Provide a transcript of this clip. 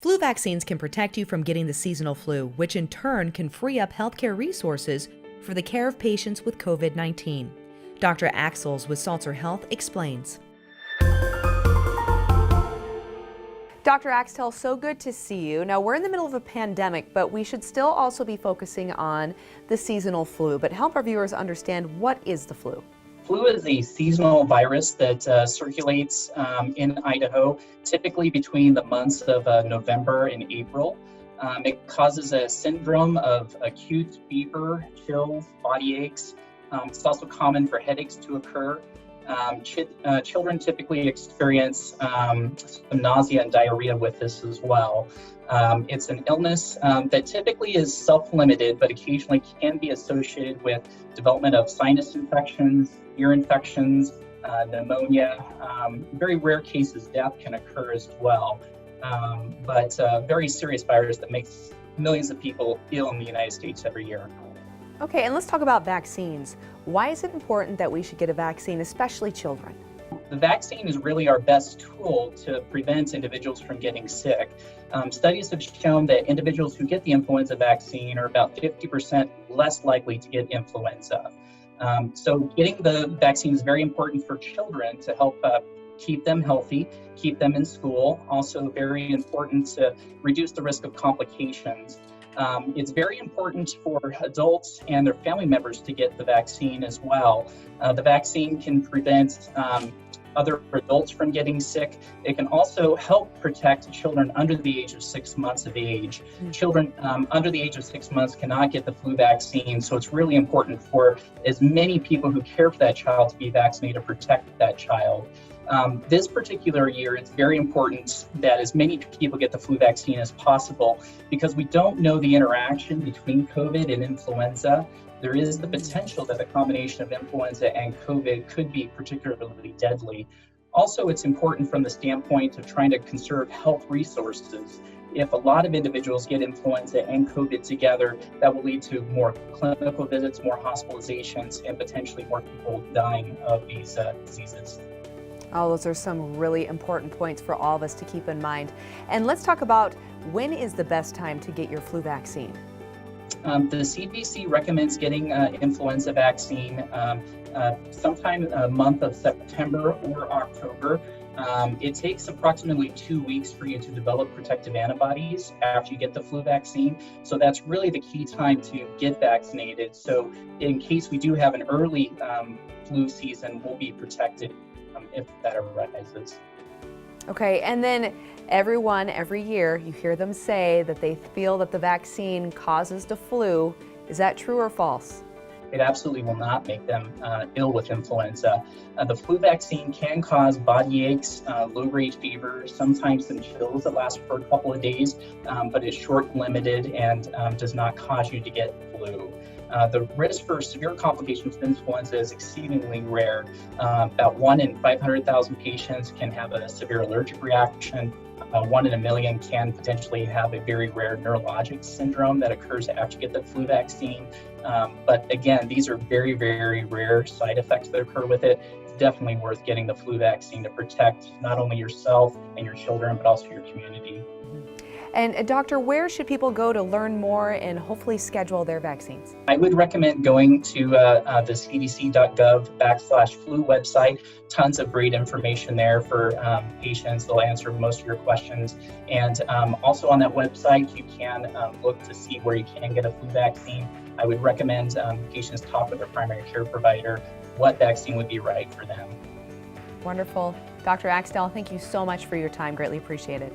Flu vaccines can protect you from getting the seasonal flu, which in turn can free up healthcare resources for the care of patients with COVID-19. Dr. Axtell with Saltzer Health explains. Dr. Axtell, so good to see you. Now, we're in the middle of a pandemic, but we should still also be focusing on the seasonal flu. But help our viewers understand, what is the flu? Flu is a seasonal virus that circulates in Idaho, typically between the months of November and April. It causes a syndrome of acute fever, chills, body aches. It's also common for headaches to occur. Children typically experience some nausea and diarrhea with this as well. It's an illness that typically is self-limited, but occasionally can be associated with development of sinus infections, ear infections, pneumonia. Very rare cases, death can occur as well. But a very serious virus that makes millions of people ill in the United States every year. Okay, and let's talk about vaccines. Why is it important that we should get a vaccine, especially children? The vaccine is really our best tool to prevent individuals from getting sick. Studies have shown that individuals who get the influenza vaccine are about 50% less likely to get influenza. So getting the vaccine is very important for children to help keep them healthy, keep them in school. Also very important to reduce the risk of complications. It's very important for adults and their family members to get the vaccine as well. The vaccine can prevent other adults from getting sick. It can also help protect children under the age of 6 months of age. Children under the age of 6 months cannot get the flu vaccine, so it's really important for as many people who care for that child to be vaccinated to protect that child. This particular year, it's very important that as many people get the flu vaccine as possible, because we don't know the interaction between COVID and influenza. There is the potential that a combination of influenza and COVID could be particularly deadly. Also, it's important from the standpoint of trying to conserve health resources. If a lot of individuals get influenza and COVID together, that will lead to more clinical visits, more hospitalizations, and potentially more people dying of these diseases. Oh, those are some really important points for all of us to keep in mind. And let's talk about, when is the best time to get your flu vaccine? The CDC recommends getting influenza vaccine sometime month of September or October. It takes approximately 2 weeks for you to develop protective antibodies after you get the flu vaccine. So that's really the key time to get vaccinated. So in case we do have an early flu season, we'll be protected if that arises. Okay, and then everyone, every year, you hear them say that they feel that the vaccine causes the flu. Is that true or false? It absolutely will not make them ill with influenza. The flu vaccine can cause body aches, low-grade fever, sometimes some chills that last for a couple of days, but is short-limited and does not cause you to get flu. The risk for severe complications of influenza is exceedingly rare. About 1 in 500,000 patients can have a severe allergic reaction. 1 in a million can potentially have a very rare neurologic syndrome that occurs after you get the flu vaccine. But again, these are very, very rare side effects that occur with it. It's definitely worth getting the flu vaccine to protect not only yourself and your children, but also your community. And doctor, where should people go to learn more and hopefully schedule their vaccines? I would recommend going to the cdc.gov/flu website. Tons of great information there for patients. They'll answer most of your questions. And also on that website, you can look to see where you can get a flu vaccine. I would recommend patients talk with their primary care provider what vaccine would be right for them. Wonderful. Dr. Axtell, thank you so much for your time. Greatly appreciate it.